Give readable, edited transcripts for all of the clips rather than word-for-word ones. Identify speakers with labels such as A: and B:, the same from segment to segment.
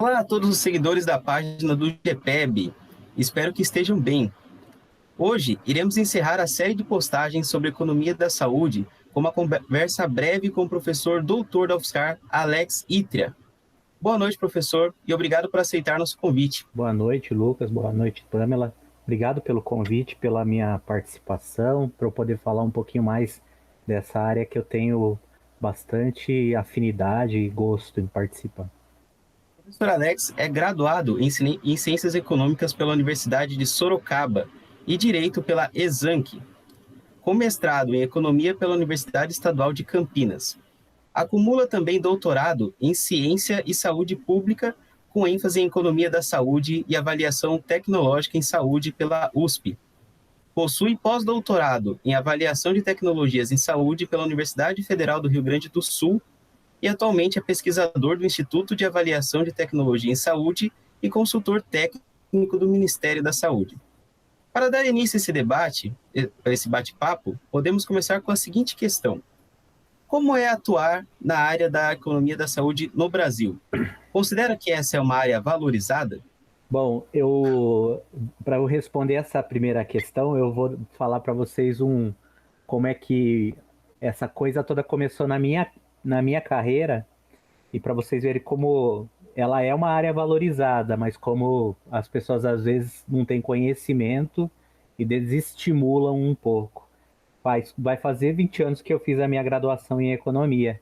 A: Olá a todos os seguidores da página do GPEB. Espero que estejam bem. Hoje, iremos encerrar a série de postagens sobre economia da saúde com uma conversa breve com o professor doutor da UFSCar, Alex Itria. Boa noite, professor, e obrigado por aceitar nosso convite.
B: Boa noite, Lucas. Boa noite, Pamela. Obrigado pelo convite, pela minha participação, para eu poder falar um pouquinho mais dessa área que eu tenho bastante afinidade e gosto em participar.
A: O professor Alex é graduado em Ciências Econômicas pela Universidade de Sorocaba e Direito pela Exanc, com mestrado em Economia pela Universidade Estadual de Campinas. Acumula também doutorado em Ciência e Saúde Pública, com ênfase em Economia da Saúde e Avaliação Tecnológica em Saúde pela USP. Possui pós-doutorado em Avaliação de Tecnologias em Saúde pela Universidade Federal do Rio Grande do Sul e atualmente é pesquisador do Instituto de Avaliação de Tecnologia em Saúde e consultor técnico do Ministério da Saúde. Para dar início a esse debate, a esse bate-papo, podemos começar com a seguinte questão: como é atuar na área da economia da saúde no Brasil? Considera que essa é uma área valorizada?
B: Bom, para eu responder essa primeira questão, eu vou falar para vocês como é que essa coisa toda começou na minha carreira e para vocês verem como ela é uma área valorizada, mas como as pessoas às vezes não têm conhecimento e desestimulam um pouco. Vai fazer 20 anos que eu fiz a minha graduação em economia.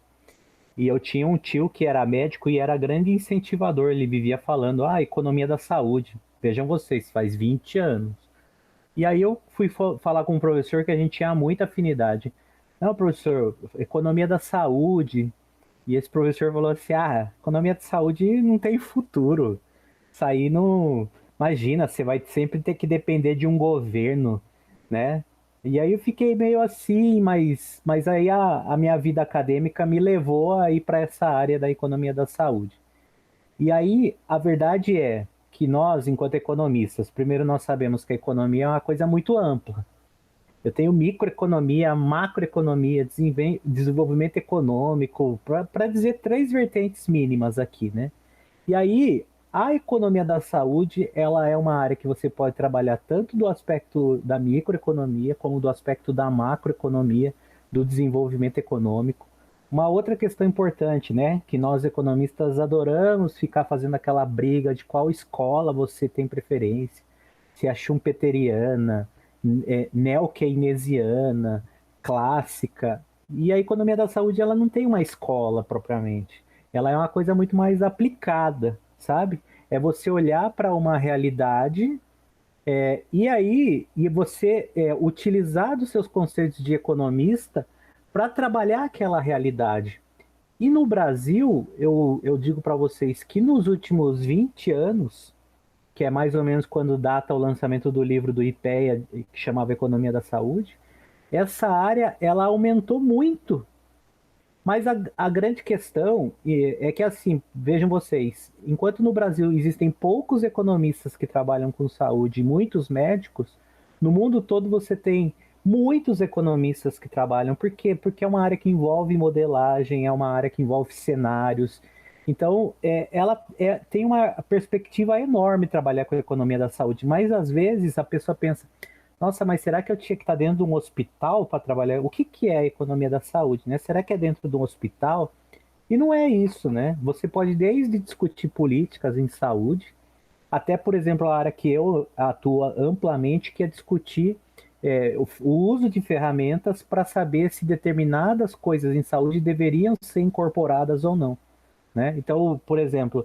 B: E eu tinha um tio que era médico e era grande incentivador. Ele vivia falando, economia da saúde. Vejam vocês, faz 20 anos. E aí eu fui falar com um professor que a gente tinha muita afinidade. Não, professor, economia da saúde. E esse professor falou assim, economia de saúde não tem futuro. Isso aí não... Imagina, você vai sempre ter que depender de um governo, né? E aí eu fiquei meio assim, mas aí a minha vida acadêmica me levou a ir para essa área da economia da saúde. E aí a verdade é que nós, enquanto economistas, primeiro nós sabemos que a economia é uma coisa muito ampla. Eu tenho microeconomia, macroeconomia, desenvolvimento econômico, para dizer três vertentes mínimas aqui, né? E aí, a economia da saúde, ela é uma área que você pode trabalhar tanto do aspecto da microeconomia, como do aspecto da macroeconomia, do desenvolvimento econômico. Uma outra questão importante, né, que nós economistas adoramos ficar fazendo aquela briga de qual escola você tem preferência, se é schumpeteriana, neo-keynesiana, clássica. E a economia da saúde, ela não tem uma escola propriamente. Ela é uma coisa muito mais aplicada, sabe? É você olhar para uma realidade e você utilizar dos seus conceitos de economista para trabalhar aquela realidade. E no Brasil, eu digo para vocês que nos últimos 20 anos, que é mais ou menos quando data o lançamento do livro do IPEA, que chamava Economia da Saúde, essa área ela aumentou muito. Mas a grande questão é que, assim, vejam vocês, enquanto no Brasil existem poucos economistas que trabalham com saúde e muitos médicos, no mundo todo você tem muitos economistas que trabalham. Por quê? Porque é uma área que envolve modelagem, é uma área que envolve cenários. Então, ela tem uma perspectiva enorme trabalhar com a economia da saúde, mas às vezes a pessoa pensa, nossa, mas será que eu tinha que estar dentro de um hospital para trabalhar? O que, que é a economia da saúde, né? Será que é dentro de um hospital? E não é isso, né? Você pode desde discutir políticas em saúde, até, por exemplo, a área que eu atuo amplamente, que é discutir o uso de ferramentas para saber se determinadas coisas em saúde deveriam ser incorporadas ou não, né? Então, por exemplo,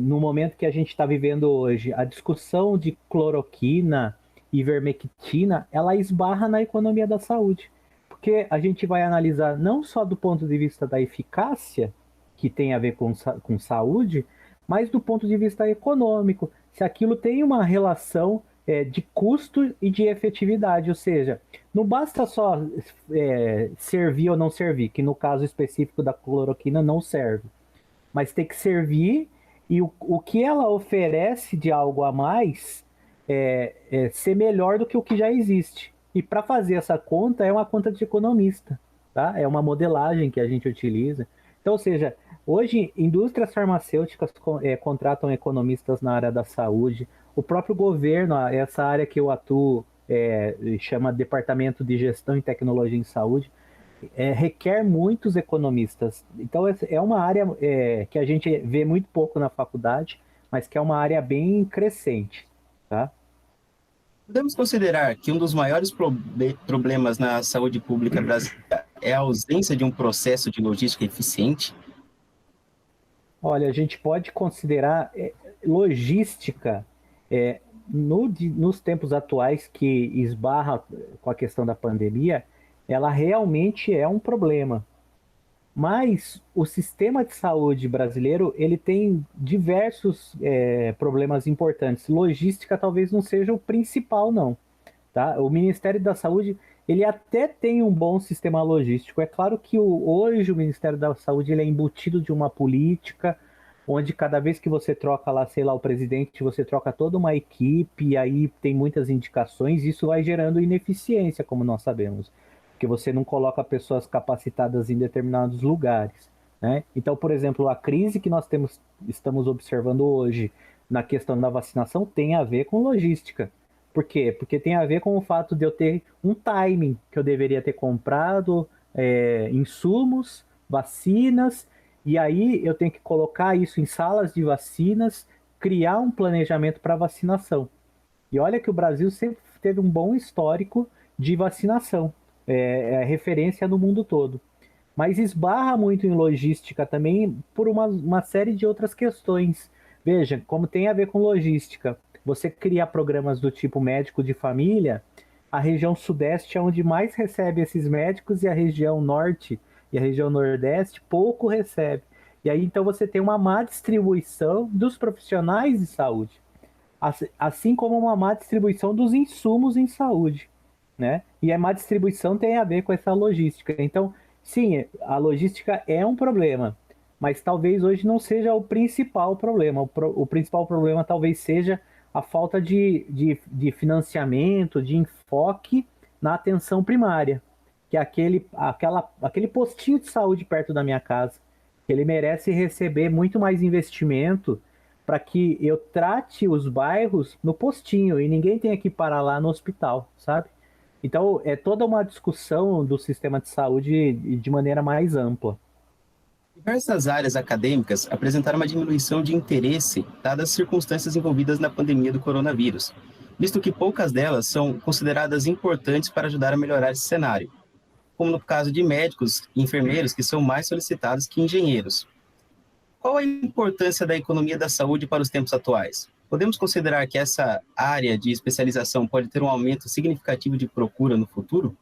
B: no momento que a gente está vivendo hoje, a discussão de cloroquina, ivermectina, ela esbarra na economia da saúde. Porque a gente vai analisar não só do ponto de vista da eficácia, que tem a ver com saúde, mas do ponto de vista econômico, se aquilo tem uma relação de custo e de efetividade, ou seja, não basta só servir ou não servir, que no caso específico da cloroquina não serve, mas tem que servir e o que ela oferece de algo a mais ser melhor do que o que já existe. E para fazer essa conta é uma conta de economista, tá? É uma modelagem que a gente utiliza. Então, ou seja, hoje indústrias farmacêuticas contratam economistas na área da saúde, o próprio governo, essa área que eu atuo, chama Departamento de Gestão e Tecnologia em Saúde, requer muitos economistas. Então, é uma área que a gente vê muito pouco na faculdade, mas que é uma área bem crescente, tá?
A: Podemos considerar que um dos maiores problemas na saúde pública brasileira é a ausência de um processo de logística eficiente?
B: Olha, a gente pode considerar logística nos tempos atuais que esbarra com a questão da pandemia, ela realmente é um problema. Mas o sistema de saúde brasileiro ele tem diversos problemas importantes. Logística talvez não seja o principal, não. Tá? O Ministério da Saúde ele até tem um bom sistema logístico. É claro que hoje o Ministério da Saúde ele é embutido de uma política onde cada vez que você troca lá, sei lá, o presidente, você troca toda uma equipe, e aí tem muitas indicações, isso vai gerando ineficiência, como nós sabemos, porque você não coloca pessoas capacitadas em determinados lugares, né? Então, por exemplo, a crise que estamos observando hoje na questão da vacinação tem a ver com logística. Por quê? Porque tem a ver com o fato de eu ter um timing que eu deveria ter comprado insumos, vacinas, e aí eu tenho que colocar isso em salas de vacinas, criar um planejamento para vacinação. E olha que o Brasil sempre teve um bom histórico de vacinação, é referência no mundo todo. Mas esbarra muito em logística também por uma série de outras questões. Veja, como tem a ver com logística, você cria programas do tipo médico de família, a região sudeste é onde mais recebe esses médicos e a região norte e a região nordeste pouco recebe. E aí então você tem uma má distribuição dos profissionais de saúde, assim como uma má distribuição dos insumos em saúde, né? E a má distribuição tem a ver com essa logística. Então, sim, a logística é um problema, mas talvez hoje não seja o principal problema. O principal problema talvez seja a falta de financiamento, de enfoque na atenção primária, que é aquele postinho de saúde perto da minha casa. Ele merece receber muito mais investimento para que eu trate os bairros no postinho e ninguém tenha que parar lá no hospital, sabe? Então, é toda uma discussão do sistema de saúde de maneira mais ampla.
A: Diversas áreas acadêmicas apresentaram uma diminuição de interesse, dadas as circunstâncias envolvidas na pandemia do coronavírus, visto que poucas delas são consideradas importantes para ajudar a melhorar esse cenário, como no caso de médicos e enfermeiros, que são mais solicitados que engenheiros. Qual a importância da economia da saúde para os tempos atuais? Podemos considerar que essa área de especialização pode ter um aumento significativo de procura no futuro?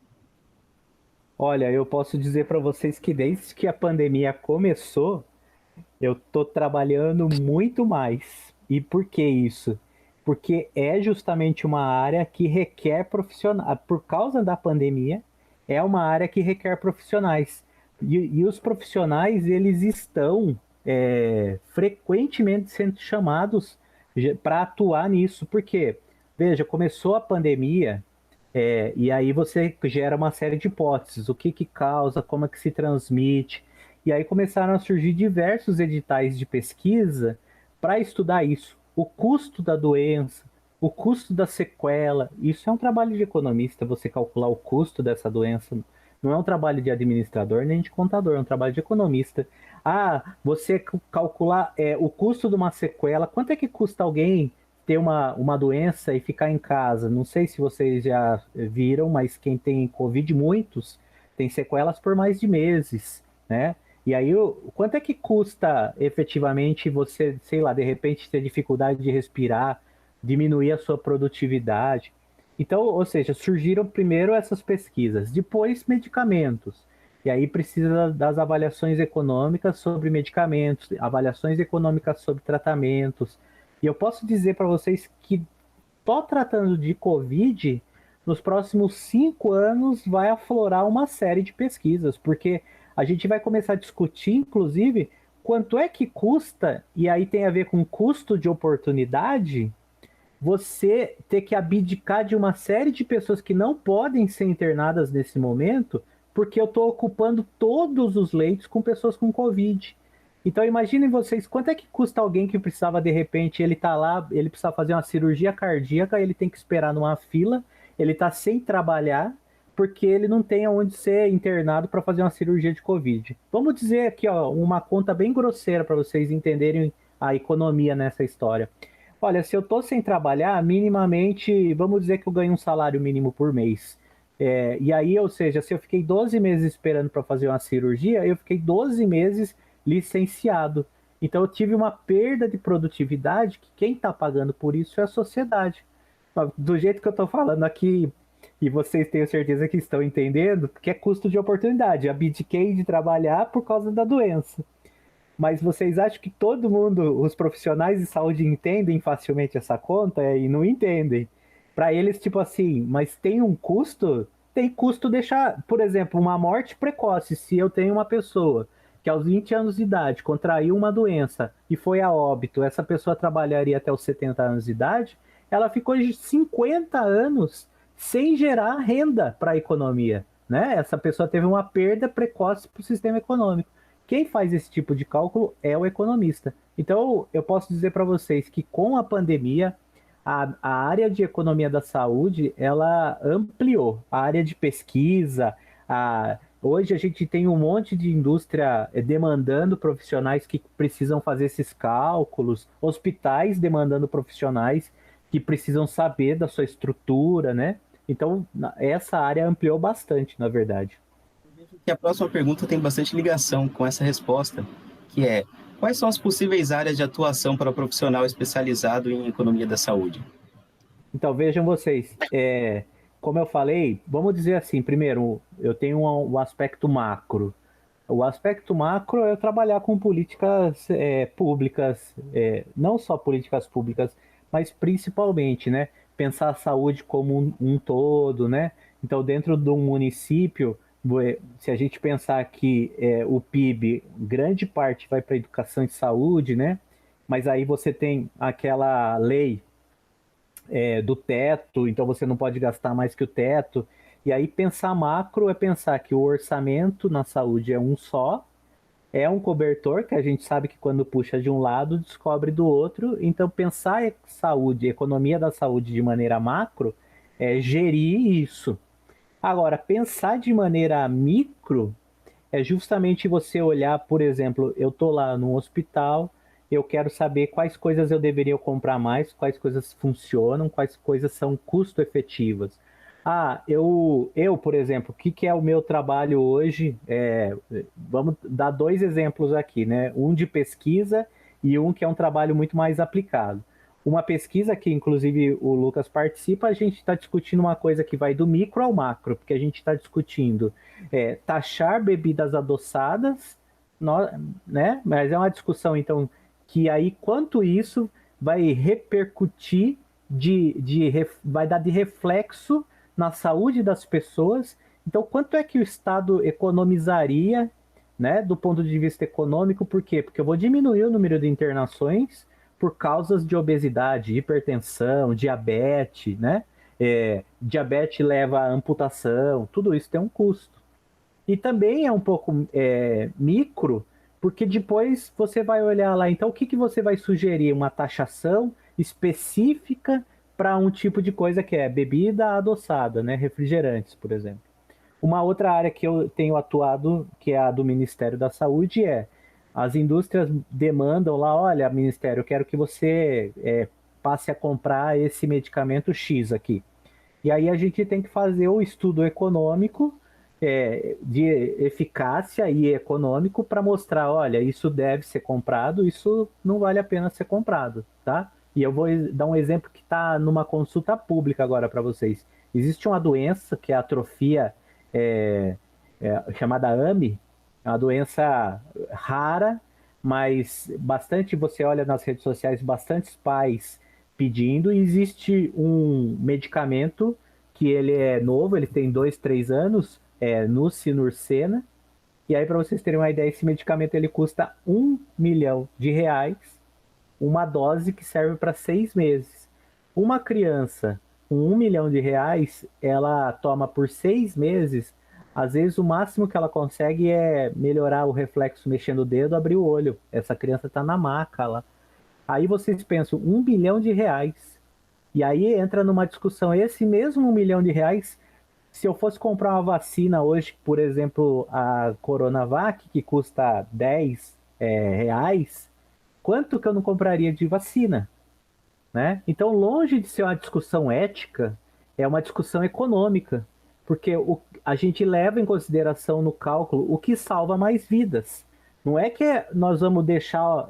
B: Olha, eu posso dizer para vocês que desde que a pandemia começou, eu estou trabalhando muito mais. E por que isso? Porque é justamente uma área que requer profissionais. Por causa da pandemia, é uma área que requer profissionais. E os profissionais, eles estão frequentemente sendo chamados para atuar nisso. Por quê? Veja, começou a pandemia, e aí você gera uma série de hipóteses. O que causa, como é que se transmite. E aí começaram a surgir diversos editais de pesquisa para estudar isso. O custo da doença, o custo da sequela. Isso é um trabalho de economista, você calcular o custo dessa doença. Não é um trabalho de administrador nem de contador, é um trabalho de economista. Ah, você calcular o custo de uma sequela. Quanto é que custa alguém ter uma doença e ficar em casa? Não sei se vocês já viram, mas quem tem Covid, muitos, tem sequelas por mais de meses, né? E aí, quanto é que custa efetivamente você, sei lá, de repente ter dificuldade de respirar, diminuir a sua produtividade? Então, ou seja, surgiram primeiro essas pesquisas, depois medicamentos. E aí precisa das avaliações econômicas sobre medicamentos, avaliações econômicas sobre tratamentos. E eu posso dizer para vocês que só tratando de Covid, nos próximos 5 anos vai aflorar uma série de pesquisas, porque a gente vai começar a discutir, inclusive, quanto é que custa, e aí tem a ver com custo de oportunidade, você ter que abdicar de uma série de pessoas que não podem ser internadas nesse momento porque eu estou ocupando todos os leitos com pessoas com Covid. Então imaginem vocês, quanto é que custa alguém que precisava, de repente, ele tá lá, ele precisa fazer uma cirurgia cardíaca, ele tem que esperar numa fila, ele tá sem trabalhar, porque ele não tem aonde ser internado para fazer uma cirurgia de Covid. Vamos dizer aqui, ó, uma conta bem grosseira para vocês entenderem a economia nessa história. Olha, se eu tô sem trabalhar, minimamente, vamos dizer que eu ganho um salário mínimo por mês. E aí, ou seja, se eu fiquei 12 meses esperando para fazer uma cirurgia, eu fiquei 12 meses licenciado. Então eu tive uma perda de produtividade que quem está pagando por isso é a sociedade. Do jeito que eu estou falando aqui, e vocês tenho certeza que estão entendendo, que é custo de oportunidade. Abdiquei de trabalhar por causa da doença. Mas vocês acham que todo mundo, os profissionais de saúde, entendem facilmente essa conta? E não entendem. Para eles, tipo assim, mas tem um custo? Tem custo deixar, por exemplo, uma morte precoce. Se eu tenho uma pessoa que aos 20 anos de idade contraiu uma doença e foi a óbito, essa pessoa trabalharia até os 70 anos de idade, ela ficou de 50 anos sem gerar renda para a economia. Né? Essa pessoa teve uma perda precoce para o sistema econômico. Quem faz esse tipo de cálculo é o economista. Então, eu posso dizer para vocês que com a pandemia, a área de economia da saúde, ela ampliou. A área de pesquisa, hoje a gente tem um monte de indústria demandando profissionais que precisam fazer esses cálculos, hospitais demandando profissionais que precisam saber da sua estrutura, né? Então, essa área ampliou bastante, na verdade.
A: E a próxima pergunta tem bastante ligação com essa resposta, que é: quais são as possíveis áreas de atuação para o profissional especializado em economia da saúde?
B: Então, vejam vocês, como eu falei, vamos dizer assim, primeiro, eu tenho um aspecto macro. O aspecto macro é eu trabalhar com políticas públicas, não só políticas públicas, mas principalmente, né, pensar a saúde como um todo, né? Então, dentro de um município, se a gente pensar que o PIB, grande parte vai para educação e saúde, né? Mas aí você tem aquela lei do teto, então você não pode gastar mais que o teto. E aí pensar macro é pensar que o orçamento na saúde é um só, é um cobertor que a gente sabe que quando puxa de um lado descobre do outro. Então pensar em saúde, economia da saúde de maneira macro é gerir isso. Agora, pensar de maneira micro é justamente você olhar, por exemplo, eu estou lá no hospital, eu quero saber quais coisas eu deveria comprar mais, quais coisas funcionam, quais coisas são custo-efetivas. Por exemplo, o que é o meu trabalho hoje? Vamos dar dois exemplos aqui, né? Um de pesquisa e um que é um trabalho muito mais aplicado. Uma pesquisa que, inclusive, o Lucas participa, a gente está discutindo uma coisa que vai do micro ao macro, porque a gente está discutindo taxar bebidas adoçadas, né? Mas é uma discussão, então, que aí quanto isso vai repercutir, vai dar de reflexo na saúde das pessoas. Então, quanto é que o Estado economizaria, né, do ponto de vista econômico? Por quê? Porque eu vou diminuir o número de internações por causas de obesidade, hipertensão, diabetes, né? Diabetes leva à amputação, tudo isso tem um custo. E também é um pouco micro, porque depois você vai olhar lá, então o que você vai sugerir? Uma taxação específica para um tipo de coisa que é bebida adoçada, né? Refrigerantes, por exemplo. Uma outra área que eu tenho atuado, que é a do Ministério da Saúde, as indústrias demandam lá, olha, Ministério, eu quero que você passe a comprar esse medicamento X aqui. E aí a gente tem que fazer o estudo econômico de eficácia e econômico para mostrar, olha, isso deve ser comprado, isso não vale a pena ser comprado, tá? E eu vou dar um exemplo que está numa consulta pública agora para vocês. Existe uma doença que é a atrofia chamada AMI, é uma doença rara, mas bastante, você olha nas redes sociais, bastantes pais pedindo, e existe um medicamento que ele é novo, ele tem 2, 3 anos, Nusinersen, e aí para vocês terem uma ideia, esse medicamento ele custa R$ 1 milhão, uma dose que serve para 6 meses. Uma criança com R$ 1 milhão, ela toma por 6 meses Às vezes o máximo que ela consegue é melhorar o reflexo mexendo o dedo, abrir o olho. Essa criança está na maca lá. Aí vocês pensam, R$ 1 bilhão. E aí entra numa discussão, esse mesmo R$ 1 milhão, se eu fosse comprar uma vacina hoje, por exemplo, a Coronavac, que custa R$ 10, quanto que eu não compraria de vacina, né? Então, longe de ser uma discussão ética, é uma discussão econômica, porque a gente leva em consideração no cálculo o que salva mais vidas. Não é que nós vamos deixar,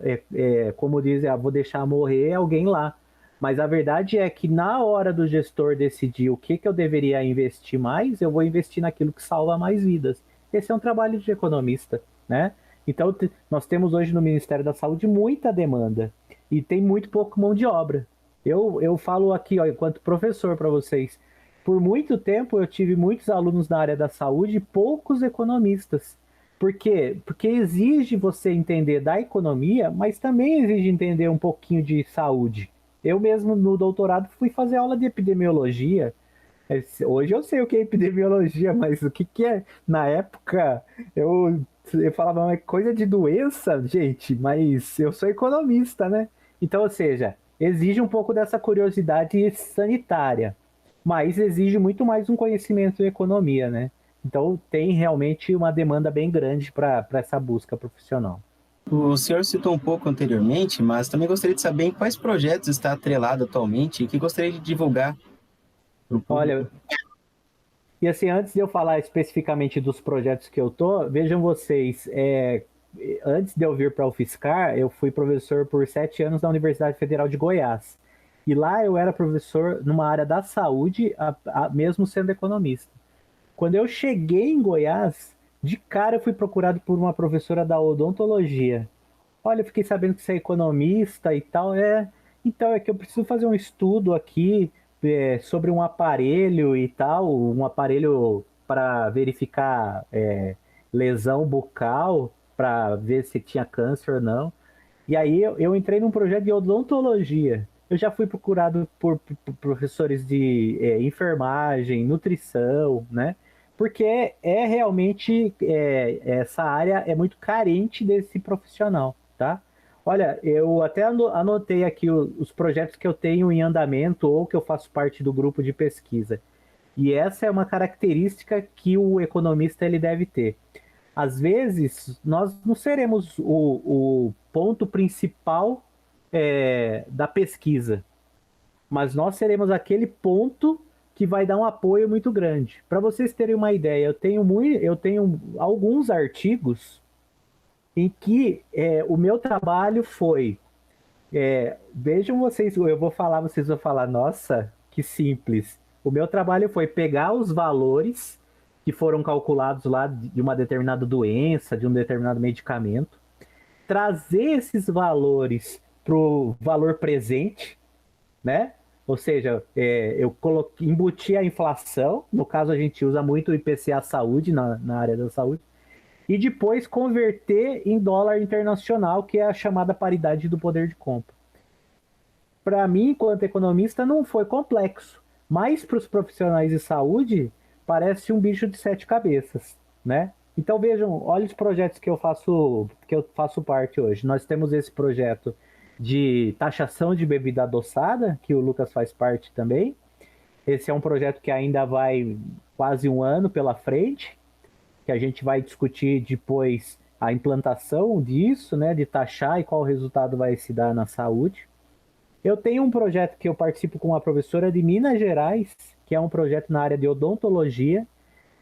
B: como dizem, vou deixar morrer alguém lá. Mas a verdade é que na hora do gestor decidir o que eu deveria investir mais, eu vou investir naquilo que salva mais vidas. Esse é um trabalho de economista, né? Então, nós temos hoje no Ministério da Saúde muita demanda e tem muito pouco mão de obra. Eu falo aqui, ó, enquanto professor para vocês, por muito tempo eu tive muitos alunos na área da saúde e poucos economistas. Por quê? Porque exige você entender da economia, mas também exige entender um pouquinho de saúde. Eu mesmo no doutorado fui fazer aula de epidemiologia. Hoje eu sei o que é epidemiologia, mas o que é? Na época eu falava, mas coisa de doença, gente, mas eu sou economista, né? Então, ou seja, exige um pouco dessa curiosidade sanitária, mas exige muito mais um conhecimento em economia, né? Então, tem realmente uma demanda bem grande para essa busca profissional.
A: O senhor citou um pouco anteriormente, mas também gostaria de saber em quais projetos está atrelado atualmente e que gostaria de divulgar para o público.
B: Olha, e assim, antes de eu falar especificamente dos projetos que eu tô, vejam vocês, antes de eu vir para a UFSCar, eu fui professor por 7 anos na Universidade Federal de Goiás. E lá eu era professor numa área da saúde, mesmo sendo economista. Quando eu cheguei em Goiás, de cara eu fui procurado por uma professora da odontologia. Olha, eu fiquei sabendo que você é economista e tal. Então é que eu preciso fazer um estudo aqui sobre um aparelho e tal, um aparelho para verificar lesão bucal, para ver se tinha câncer ou não. E aí eu entrei num projeto de odontologia. Eu já fui procurado por professores de enfermagem, nutrição, né? Porque realmente essa área é muito carente desse profissional, tá? Olha, eu até anotei aqui os projetos que eu tenho em andamento ou que eu faço parte do grupo de pesquisa. E essa é uma característica que o economista ele deve ter. Às vezes, nós não seremos o ponto principal da pesquisa, mas nós seremos aquele ponto que vai dar um apoio muito grande. Para vocês terem uma ideia, eu tenho alguns artigos em que o meu trabalho foi. Vejam vocês, eu vou falar, vocês vão falar, nossa, que simples. O meu trabalho foi pegar os valores que foram calculados lá de uma determinada doença, de um determinado medicamento, trazer esses valores para o valor presente, né? Ou seja, eu embuti a inflação, no caso a gente usa muito o IPCA saúde na área da saúde, e depois converter em dólar internacional, que é a chamada paridade do poder de compra. Para mim, enquanto economista, não foi complexo, mas para os profissionais de saúde, parece um bicho de 7 cabeças, né? Então vejam, olha os projetos que eu faço parte hoje. Nós temos esse projeto de taxação de bebida adoçada, que o Lucas faz parte também. Esse é um projeto que ainda vai quase um ano pela frente, que a gente vai discutir depois a implantação disso, né, de taxar e qual resultado vai se dar na saúde. Eu tenho um projeto que eu participo com uma professora de Minas Gerais, que é um projeto na área de odontologia,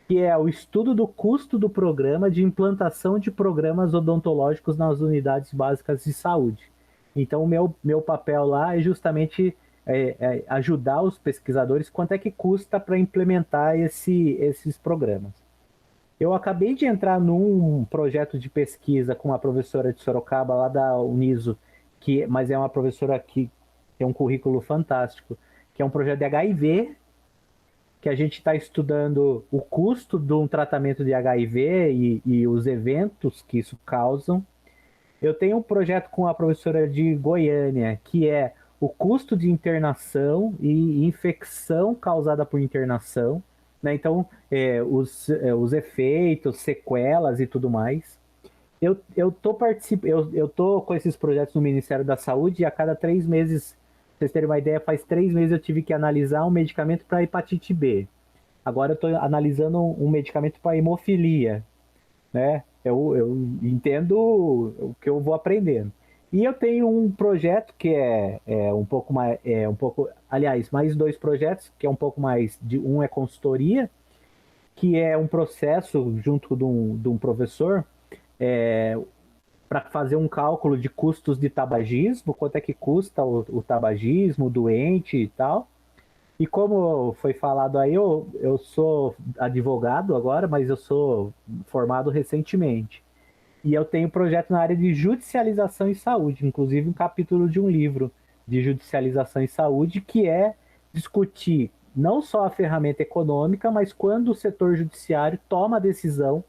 B: que é o estudo do custo do programa de implantação de programas odontológicos nas unidades básicas de saúde. Então, o meu papel lá é justamente ajudar os pesquisadores quanto é que custa para implementar esses programas. Eu acabei de entrar num projeto de pesquisa com uma professora de Sorocaba, lá da Uniso, mas é uma professora que tem um currículo fantástico, que é um projeto de HIV, que a gente está estudando o custo de um tratamento de HIV e os eventos que isso causam. Eu tenho um projeto com a professora de Goiânia, que é o custo de internação e infecção causada por internação. né? Então, os efeitos, sequelas e tudo mais. Eu tô com esses projetos no Ministério da Saúde e a cada 3 meses, pra vocês terem uma ideia, faz 3 meses eu tive que analisar um medicamento para hepatite B. Agora eu estou analisando um medicamento para hemofilia, né? Eu entendo o que eu vou aprendendo. E eu tenho um projeto que é um pouco mais, aliás, mais 2 projetos, que é um pouco mais um é consultoria, que é um processo junto de um professor para fazer um cálculo de custos de tabagismo, quanto é que custa o tabagismo, o doente e tal. E como foi falado aí, eu sou advogado agora, mas eu sou formado recentemente. E eu tenho projeto na área de judicialização em saúde, inclusive um capítulo de um livro de judicialização em saúde, que é discutir não só a ferramenta econômica, mas quando o setor judiciário toma a decisão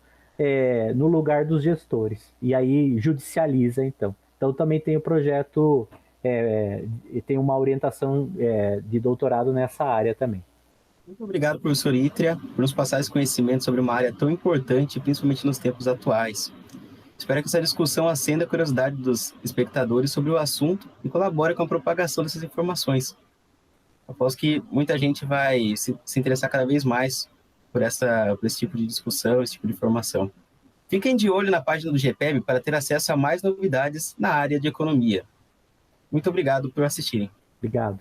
B: no lugar dos gestores. E aí judicializa, então. Então também tem o projeto, e tem uma orientação de doutorado nessa área também.
A: Muito obrigado, professor Ítria, por nos passar esse conhecimento sobre uma área tão importante, principalmente nos tempos atuais. Espero que essa discussão acenda a curiosidade dos espectadores sobre o assunto e colabore com a propagação dessas informações. Aposto que muita gente vai se interessar cada vez mais por esse tipo de discussão, esse tipo de informação. Fiquem de olho na página do GPEB para ter acesso a mais novidades na área de economia. Muito obrigado por assistirem.
B: Obrigado.